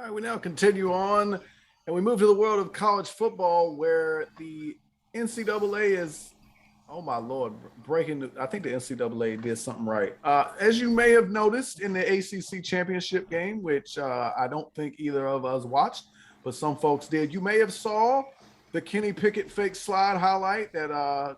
All right, we now continue on and we move to the world of college football where the NCAA is, oh my Lord, breaking. I think the NCAA did something right. As you may have noticed in the ACC championship game, which I don't think either of us watched, but some folks did. You may have saw the Kenny Pickett fake slide highlight that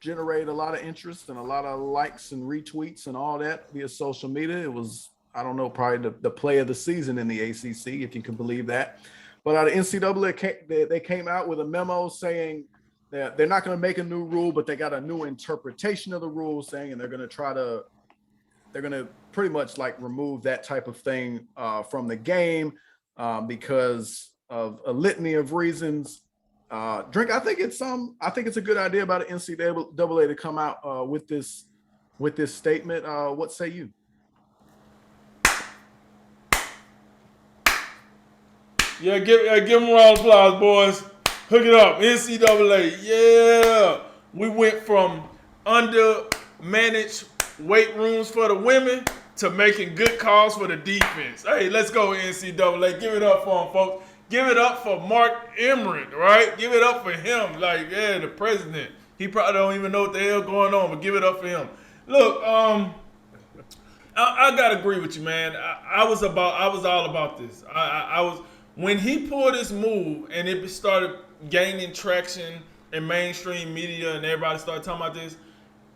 generated a lot of interest and a lot of likes and retweets and all that via social media. It was, I don't know, probably the play of the season in the ACC, if you can believe that. But the NCAA, they came out with a memo saying that they're not going to make a new rule, but they got a new interpretation of the rule saying, and they're going to pretty much like remove that type of thing from the game because of a litany of reasons. Drink, I think it's a good idea about the NCAA to come out with this statement. What say you? Yeah, give them a round of applause, boys. Hook it up, NCAA. Yeah, we went from under-managed weight rooms for the women to making good calls for the defense. Hey, let's go, NCAA. Give it up for them, folks. Give it up for Mark Emmert, right? Give it up for him. Like, yeah, the president. He probably don't even know what the hell going on, but give it up for him. Look, I gotta agree with you, man. I was all about this. I was when he pulled this move and it started gaining traction in mainstream media and everybody started talking about this.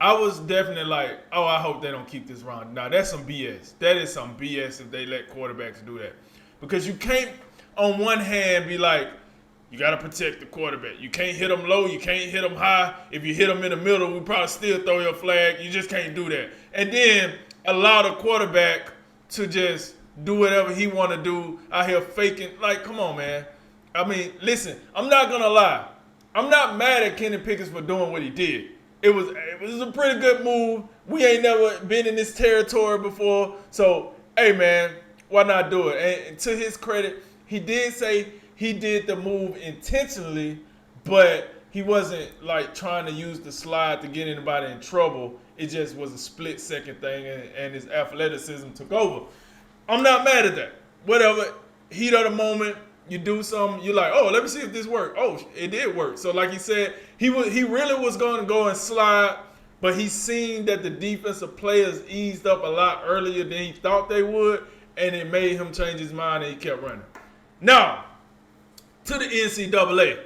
I was definitely like, oh, I hope they don't keep this around. Now that's some BS. That is some BS if they let quarterbacks do that, because you can't, on one hand, be like, you got to protect the quarterback. You can't hit them low. You can't hit them high. If you hit them in the middle, we probably still throw your flag. You just can't do that. And then allow the quarterback to just do whatever he want to do out here faking. Like, come on, man. I mean, listen, I'm not going to lie. I'm not mad at Kenny Pickett for doing what he did. It was a pretty good move. We ain't never been in this territory before. So, hey, man, why not do it? And to his credit, he did say he did the move intentionally, but he wasn't like trying to use the slide to get anybody in trouble. It just was a split-second thing, and his athleticism took over. I'm not mad at that. Whatever, heat of the moment, you do something, you're like, oh, let me see if this worked. Oh, it did work. So like he said, he really was going to go and slide, but he seen that the defensive players eased up a lot earlier than he thought they would, and it made him change his mind, and he kept running. Now, to the NCAA.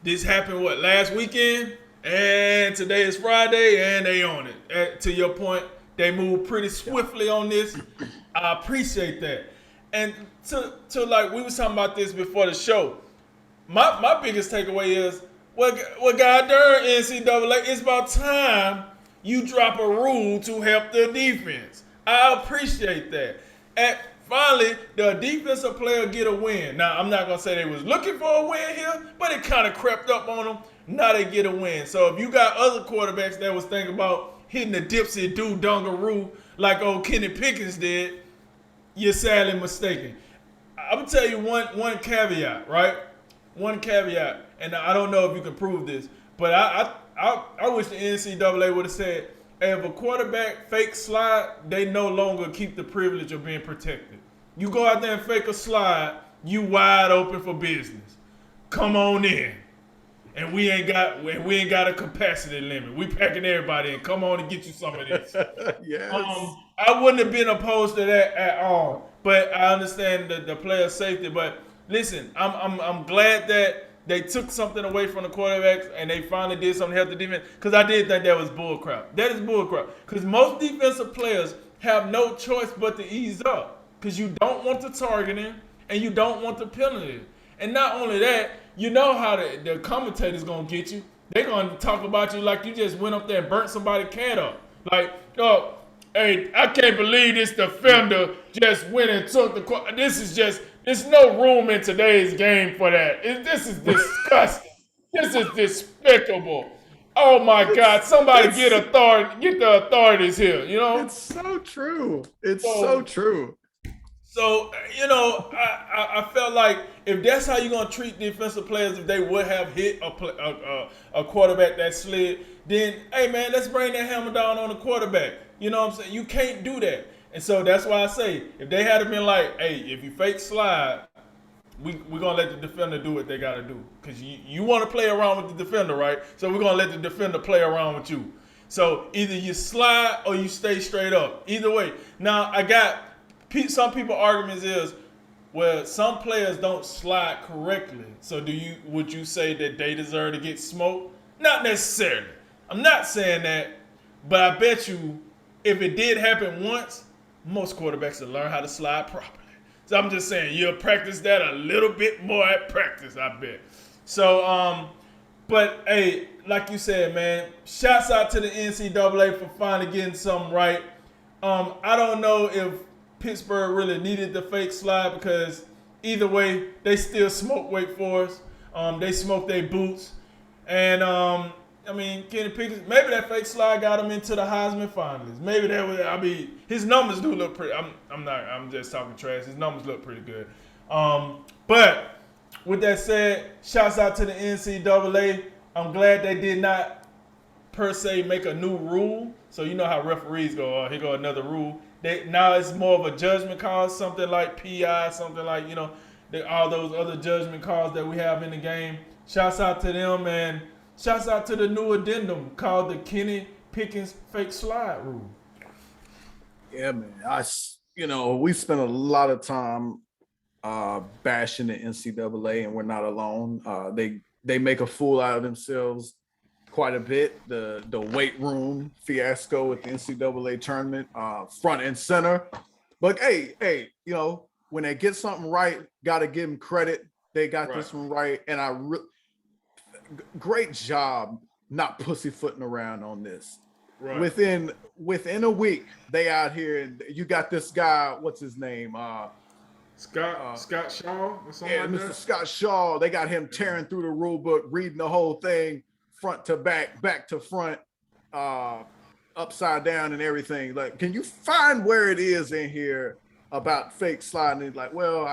This happened, last weekend? And today is Friday, and they on it. To your point, they moved pretty swiftly on this. I appreciate that. And to like, we was talking about this before the show. My biggest takeaway is, well, God darn, NCAA, it's about time you drop a rule to help the defense. I appreciate that. And finally, the defensive player get a win. Now, I'm not going to say they was looking for a win here, but it kind of crept up on them. Now they get a win. So if you got other quarterbacks that was thinking about hitting the dipsy do dungaroo like old Kenny Pickens did, you're sadly mistaken. I'm going to tell you one caveat, right? One caveat, and I don't know if you can prove this, but I wish the NCAA would have said, hey, if a quarterback fake slide, they no longer keep the privilege of being protected. You go out there and fake a slide, you wide open for business. Come on in. And we ain't got a capacity limit. We packing everybody in. Come on and get you some of this. Yes. I wouldn't have been opposed to that at all. But I understand the player safety. But listen, I'm glad that they took something away from the quarterbacks and they finally did something to help the defense. Because I did think that was bullcrap. That is bullcrap. Because most defensive players have no choice but to ease up. Because you don't want the targeting and you don't want the penalty. And not only that, you know how the commentator's going to get you. They're going to talk about you like you just went up there and burnt somebody's cat up. Like, oh, hey, I can't believe this defender just went and took the – there's no room in today's game for that. This is disgusting. This is despicable. Oh, my God. Somebody get the authorities here, you know? It's so true. It's so true. So, you know, I felt like if that's how you're going to treat defensive players, if they would have hit a quarterback that slid, then, hey, man, let's bring that hammer down on the quarterback. You know what I'm saying? You can't do that. And so that's why I say if they had been like, hey, if you fake slide, we're gonna let the defender do what they gotta do. Cause you wanna play around with the defender, right? So we're gonna let the defender play around with you. So either you slide or you stay straight up. Either way. Now I got some people arguments is, well, some players don't slide correctly. So would you say that they deserve to get smoked? Not necessarily. I'm not saying that, but I bet you if it did happen once, most quarterbacks will learn how to slide properly. So I'm just saying you'll practice that a little bit more at practice, I bet. So but hey, like you said, man, shouts out to the NCAA for finally getting something right. I don't know if Pittsburgh really needed the fake slide because either way, they still smoke Wake Forest. They smoked their boots. And I mean, Kenny Pickett, maybe that fake slide got him into the Heisman finalists. Maybe that was, I mean, his numbers do look pretty. I'm just talking trash. His numbers look pretty good. But with that said, shouts out to the NCAA. I'm glad they did not per se make a new rule. So you know how referees go, here go another rule. Now it's more of a judgment call, something like PI, something like, all those other judgment calls that we have in the game. Shouts out to them, and shouts out to the new addendum called the Kenny Pickens fake slide rule. Yeah, man. We spent a lot of time bashing the NCAA, and we're not alone. They make a fool out of themselves quite a bit. The weight room fiasco at the NCAA tournament, front and center. But hey, when they get something right, got to give them credit. They got this one right, and great job not pussyfooting around on this. Right. Within a week, they out here, and you got this guy. What's his name? Scott Shaw or something like Mr. that? Scott Shaw. They got him tearing through the rule book, reading the whole thing, front to back, back to front, upside down and everything. Like, can you find where it is in here about fake sliding? It's like, well,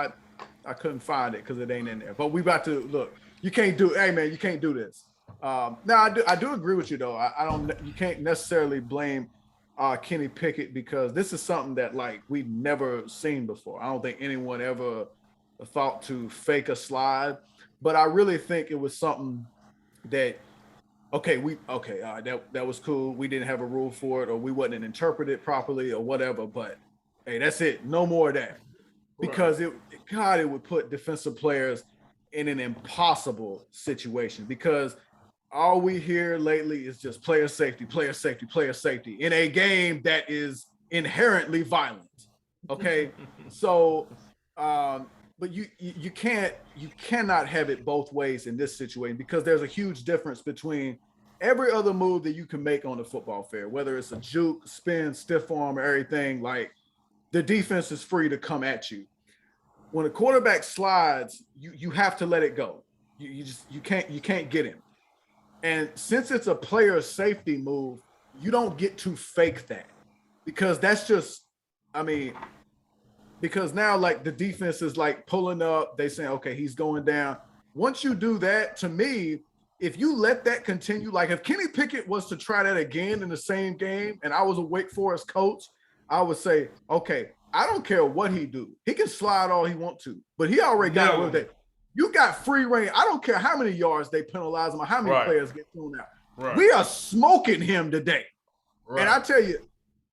I couldn't find it because it ain't in there. But we about to look. You can't do. Hey, man, you can't do this. Now I do agree with you though. I don't. You can't necessarily blame Kenny Pickett because this is something that like we've never seen before. I don't think anyone ever thought to fake a slide, but I really think it was something that that was cool. We didn't have a rule for it, or we wasn't interpreted properly, or whatever. But hey, that's it. No more of that, because it would put defensive players in an impossible situation because all we hear lately is just player safety in a game that is inherently violent. Okay. So, but you cannot have it both ways in this situation because there's a huge difference between every other move that you can make on the football field, whether it's a juke, spin, stiff arm, or everything. Like the defense is free to come at you. When a quarterback slides, you have to let it go. You can't get him. And since it's a player safety move, you don't get to fake that because that's just, because now like the defense is like pulling up, they saying, okay, he's going down. Once you do that, to me, if you let that continue, like if Kenny Pickett was to try that again in the same game and I was a Wake Forest coach, I would say, okay, I don't care what he do. He can slide all he want to, but he already got away with it. You got free reign. I don't care how many yards they penalize him or how many players get thrown out. Right. We are smoking him today. Right. And I tell you,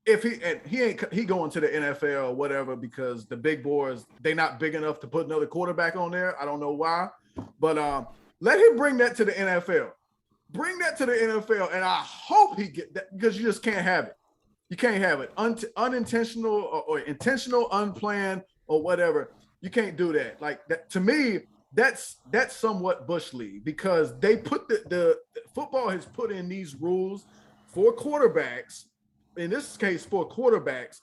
if he going to the NFL or whatever because the big boys, they not big enough to put another quarterback on there. I don't know why. But let him bring that to the NFL. Bring that to the NFL, and I hope he get that because you just can't have it. You can't have it. Unintentional or intentional, unplanned or whatever. You can't do that. Like that to me. That's somewhat Bush League because they put the football has put in these rules for quarterbacks, in this case for quarterbacks,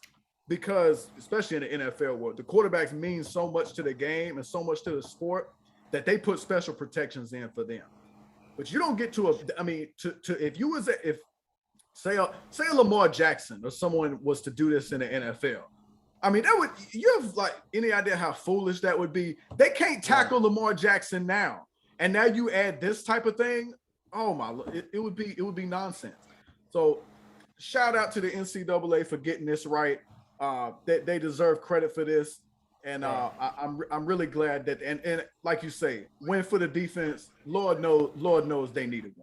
because especially in the NFL world, the quarterbacks mean so much to the game and so much to the sport that they put special protections in for them. But you don't get to if say a Lamar Jackson or someone was to do this in the NFL. You have like any idea how foolish that would be? They can't tackle Lamar Jackson now. And now you add this type of thing. Oh my, it would be nonsense. So shout out to the NCAA for getting this right. they deserve credit for this. And Right. I'm really glad that and like you say, win for the defense. Lord knows they needed